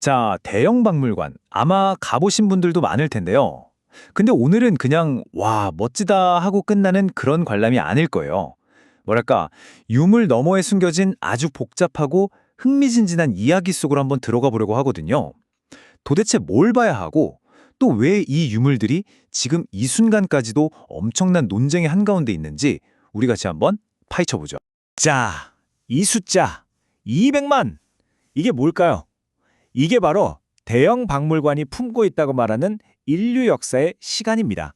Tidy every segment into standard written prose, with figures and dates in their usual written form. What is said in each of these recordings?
자, 대형 박물관. 아마 가보신 분들도 많을 텐데요. 근데 오늘은 그냥, 와, 멋지다 하고 끝나는 그런 관람이 아닐 거예요. 뭐랄까, 유물 너머에 숨겨진 아주 복잡하고 흥미진진한 이야기 속으로 한번 들어가 보려고 하거든요. 도대체 뭘 봐야 하고, 또 왜 이 유물들이 지금 이 순간까지도 엄청난 논쟁의 한가운데 있는지 우리 같이 한번 파헤쳐보죠. 자, 이 숫자 200만. 이게 뭘까요? 이게 바로 대형 박물관이 품고 있다고 말하는 인류 역사의 시간입니다.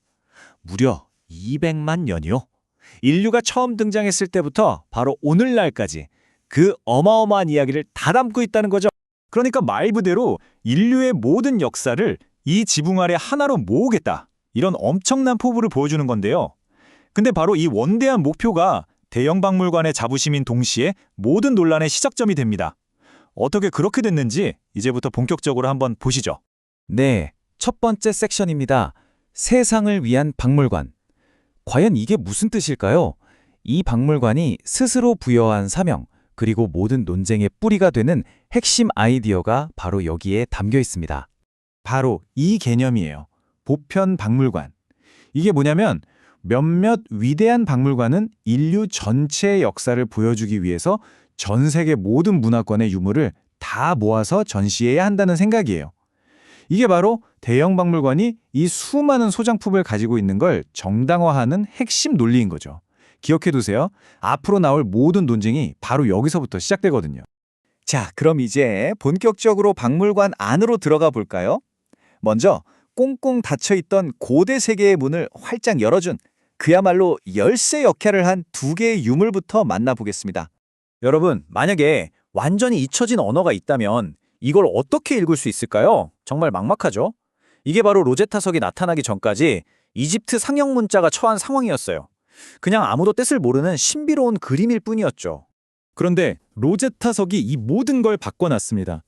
무려 200만 년이요. 인류가 처음 등장했을 때부터 바로 오늘날까지 그 어마어마한 이야기를 다 담고 있다는 거죠. 그러니까 말 그대로 인류의 모든 역사를 이 지붕 아래 하나로 모으겠다. 이런 엄청난 포부를 보여주는 건데요. 근데 바로 이 원대한 목표가 대형 박물관의 자부심인 동시에 모든 논란의 시작점이 됩니다. 어떻게 그렇게 됐는지 이제부터 본격적으로 한번 보시죠. 네, 첫 번째 섹션입니다. 세상을 위한 박물관. 과연 이게 무슨 뜻일까요? 이 박물관이 스스로 부여한 사명, 그리고 모든 논쟁의 뿌리가 되는 핵심 아이디어가 바로 여기에 담겨 있습니다. 바로 이 개념이에요. 보편 박물관. 이게 뭐냐면 몇몇 위대한 박물관은 인류 전체의 역사를 보여주기 위해서 전 세계 모든 문화권의 유물을 다 모아서 전시해야 한다는 생각이에요. 이게 바로 대형 박물관이 이 수많은 소장품을 가지고 있는 걸 정당화하는 핵심 논리인 거죠. 기억해두세요. 앞으로 나올 모든 논쟁이 바로 여기서부터 시작되거든요. 자, 그럼 이제 본격적으로 박물관 안으로 들어가 볼까요? 먼저 꽁꽁 닫혀있던 고대 세계의 문을 활짝 열어준 그야말로 열쇠 역할을 한 두 개의 유물부터 만나보겠습니다. 여러분, 만약에 완전히 잊혀진 언어가 있다면 이걸 어떻게 읽을 수 있을까요? 정말 막막하죠? 이게 바로 로제타석이 나타나기 전까지 이집트 상형 문자가 처한 상황이었어요. 그냥 아무도 뜻을 모르는 신비로운 그림일 뿐이었죠. 그런데 로제타석이 이 모든 걸 바꿔놨습니다.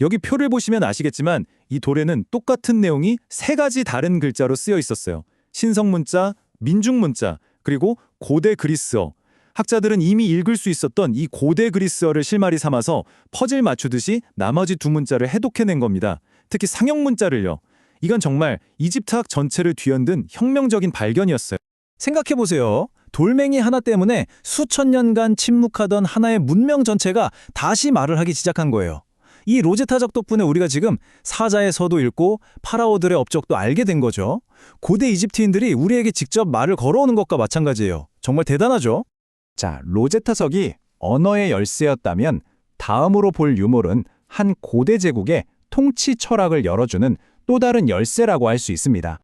여기 표를 보시면 아시겠지만 이 돌에는 똑같은 내용이 세 가지 다른 글자로 쓰여 있었어요. 신성문자, 민중문자, 그리고 고대 그리스어. 학자들은 이미 읽을 수 있었던 이 고대 그리스어를 실마리 삼아서 퍼즐 맞추듯이 나머지 두 문자를 해독해낸 겁니다. 특히 상형 문자를요. 이건 정말 이집트학 전체를 뒤흔든 혁명적인 발견이었어요. 생각해보세요. 돌멩이 하나 때문에 수천 년간 침묵하던 하나의 문명 전체가 다시 말을 하기 시작한 거예요. 이 로제타적 덕분에 우리가 지금 사자의 서도 읽고 파라오들의 업적도 알게 된 거죠. 고대 이집트인들이 우리에게 직접 말을 걸어오는 것과 마찬가지예요. 정말 대단하죠? 자, 로제타석이 언어의 열쇠였다면 다음으로 볼 유물은 한 고대 제국의 통치 철학을 열어주는 또 다른 열쇠라고 할 수 있습니다.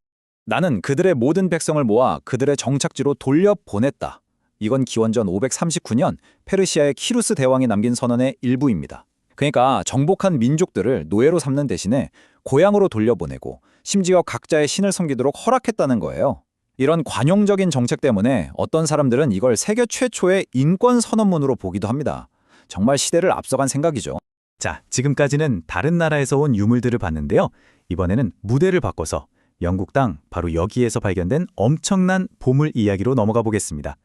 나는 그들의 모든 백성을 모아 그들의 정착지로 돌려보냈다. 이건 기원전 539년 페르시아의 키루스 대왕이 남긴 선언의 일부입니다. 그러니까 정복한 민족들을 노예로 삼는 대신에 고향으로 돌려보내고 심지어 각자의 신을 섬기도록 허락했다는 거예요. 이런 관용적인 정책 때문에 어떤 사람들은 이걸 세계 최초의 인권 선언문으로 보기도 합니다. 정말 시대를 앞서간 생각이죠. 자, 지금까지는 다른 나라에서 온 유물들을 봤는데요. 이번에는 무대를 바꿔서 영국 땅 바로 여기에서 발견된 엄청난 보물 이야기로 넘어가 보겠습니다.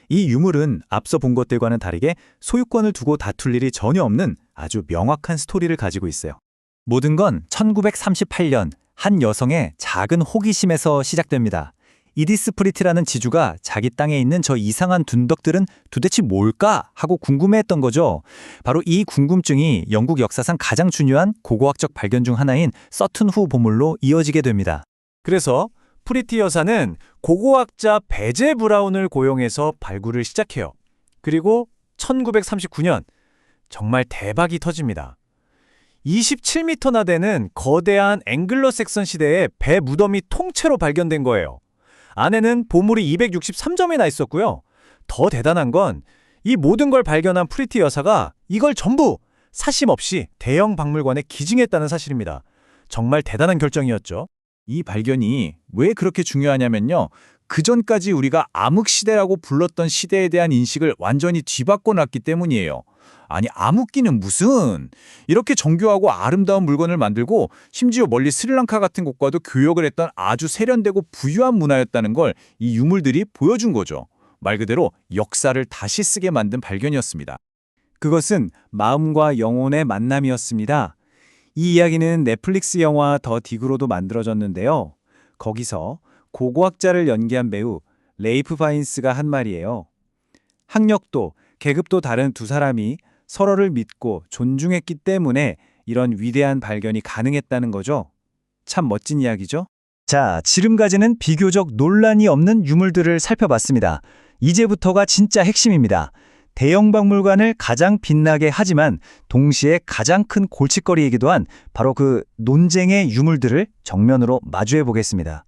이 유물은 앞서 본 것들과는 다르게 소유권을 두고 다툴 일이 전혀 없는 아주 명확한 스토리를 가지고 있어요. 모든 건 1938년 한 여성의 작은 호기심에서 시작됩니다. 이디스 프리티라는 지주가 자기 땅에 있는 저 이상한 둔덕들은 도대체 뭘까 하고 궁금해했던 거죠. 바로 이 궁금증이 영국 역사상 가장 중요한 고고학적 발견 중 하나인 서튼후 보물로 이어지게 됩니다. 그래서 프리티 여사는 고고학자 베제 브라운을 고용해서 발굴을 시작해요. 그리고 1939년 정말 대박이 터집니다. 27m나 되는 거대한 앵글로색선 시대의 배 무덤이 통째로 발견된 거예요. 안에는 보물이 263점이나 있었고요. 더 대단한 건 이 모든 걸 발견한 프리티 여사가 이걸 전부 사심 없이 대형 박물관에 기증했다는 사실입니다. 정말 대단한 결정이었죠. 이 발견이 왜 그렇게 중요하냐면요. 그전까지 우리가 암흑시대라고 불렀던 시대에 대한 인식을 완전히 뒤바꿔 놨기 때문이에요. 아니, 암흑기는 무슨, 이렇게 정교하고 아름다운 물건을 만들고 심지어 멀리 스리랑카 같은 곳과도 교역을 했던 아주 세련되고 부유한 문화였다는 걸 이 유물들이 보여준 거죠. 말 그대로 역사를 다시 쓰게 만든 발견이었습니다. 그것은 마음과 영혼의 만남이었습니다. 이 이야기는 넷플릭스 영화 더 딕으로도 만들어졌는데요. 거기서 고고학자를 연기한 배우 레이프 파인스가 한 말이에요. 학력도 계급도 다른 두 사람이 서로를 믿고 존중했기 때문에 이런 위대한 발견이 가능했다는 거죠. 참 멋진 이야기죠? 자, 지금까지는 비교적 논란이 없는 유물들을 살펴봤습니다. 이제부터가 진짜 핵심입니다. 대형 박물관을 가장 빛나게 하지만 동시에 가장 큰 골칫거리이기도 한 바로 그 논쟁의 유물들을 정면으로 마주해 보겠습니다.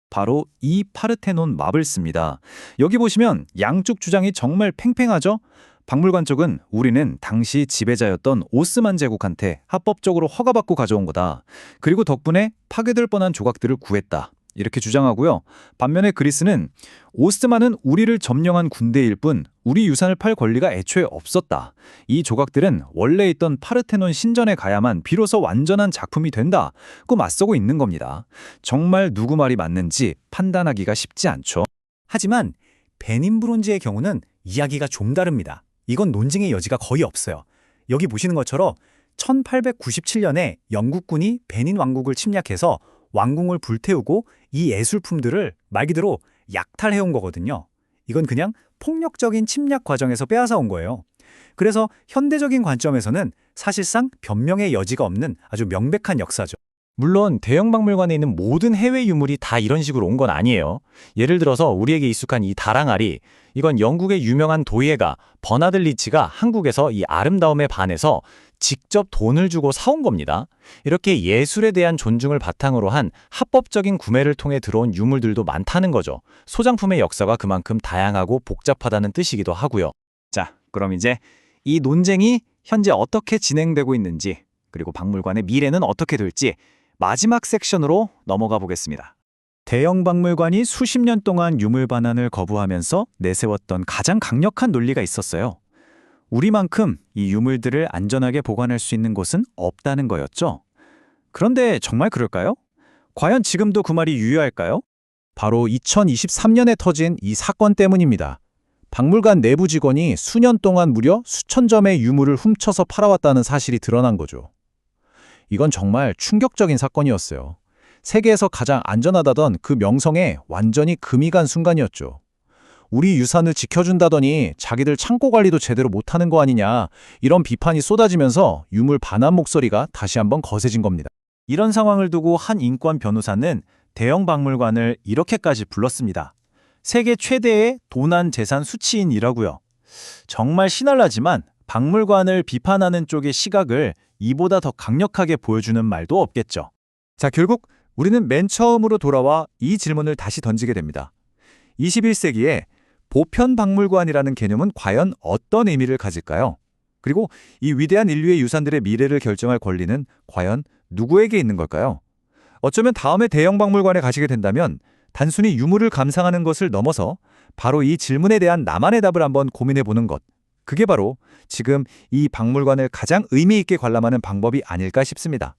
바로 이 파르테논 마블스입니다. 여기 보시면 양쪽 주장이 정말 팽팽하죠? 박물관 쪽은 우리는 당시 지배자였던 오스만 제국한테 합법적으로 허가받고 가져온 거다. 그리고 덕분에 파괴될 뻔한 조각들을 구했다. 이렇게 주장하고요. 반면에 그리스는 오스만은 우리를 점령한 군대일 뿐 우리 유산을 팔 권리가 애초에 없었다. 이 조각들은 원래 있던 파르테논 신전에 가야만 비로소 완전한 작품이 된다고 맞서고 있는 겁니다. 정말 누구 말이 맞는지 판단하기가 쉽지 않죠. 하지만 베닌 브론즈의 경우는 이야기가 좀 다릅니다. 이건 논쟁의 여지가 거의 없어요. 여기 보시는 것처럼 1897년에 영국군이 베닌 왕국을 침략해서 왕궁을 불태우고 이 예술품들을 말 그대로 약탈해온 거거든요. 이건 그냥 폭력적인 침략 과정에서 빼앗아온 거예요. 그래서 현대적인 관점에서는 사실상 변명의 여지가 없는 아주 명백한 역사죠. 물론 대형 박물관에 있는 모든 해외 유물이 다 이런 식으로 온 건 아니에요. 예를 들어서 우리에게 익숙한 이 다랑알이 이건 영국의 유명한 도예가 버나드 리치가 한국에서 이 아름다움에 반해서 직접 돈을 주고 사온 겁니다. 이렇게 예술에 대한 존중을 바탕으로 한 합법적인 구매를 통해 들어온 유물들도 많다는 거죠. 소장품의 역사가 그만큼 다양하고 복잡하다는 뜻이기도 하고요. 자, 그럼 이제 이 논쟁이 현재 어떻게 진행되고 있는지, 그리고 박물관의 미래는 어떻게 될지 마지막 섹션으로 넘어가 보겠습니다. 대형 박물관이 수십 년 동안 유물 반환을 거부하면서 내세웠던 가장 강력한 논리가 있었어요. 우리만큼 이 유물들을 안전하게 보관할 수 있는 곳은 없다는 거였죠. 그런데 정말 그럴까요? 과연 지금도 그 말이 유효할까요? 바로 2023년에 터진 이 사건 때문입니다. 박물관 내부 직원이 수년 동안 무려 수천 점의 유물을 훔쳐서 팔아왔다는 사실이 드러난 거죠. 이건 정말 충격적인 사건이었어요. 세계에서 가장 안전하다던 그 명성에 완전히 금이 간 순간이었죠. 우리 유산을 지켜준다더니 자기들 창고 관리도 제대로 못하는 거 아니냐, 이런 비판이 쏟아지면서 유물 반환 목소리가 다시 한번 거세진 겁니다. 이런 상황을 두고 한 인권 변호사는 대형 박물관을 이렇게까지 불렀습니다. 세계 최대의 도난 재산 수취인이라고요. 정말 신랄하지만 박물관을 비판하는 쪽의 시각을 이보다 더 강력하게 보여주는 말도 없겠죠. 자, 결국 우리는 맨 처음으로 돌아와 이 질문을 다시 던지게 됩니다. 21세기에 보편 박물관이라는 개념은 과연 어떤 의미를 가질까요? 그리고 이 위대한 인류의 유산들의 미래를 결정할 권리는 과연 누구에게 있는 걸까요? 어쩌면 다음에 대형 박물관에 가시게 된다면 단순히 유물을 감상하는 것을 넘어서 바로 이 질문에 대한 나만의 답을 한번 고민해 보는 것. 그게 바로 지금 이 박물관을 가장 의미 있게 관람하는 방법이 아닐까 싶습니다.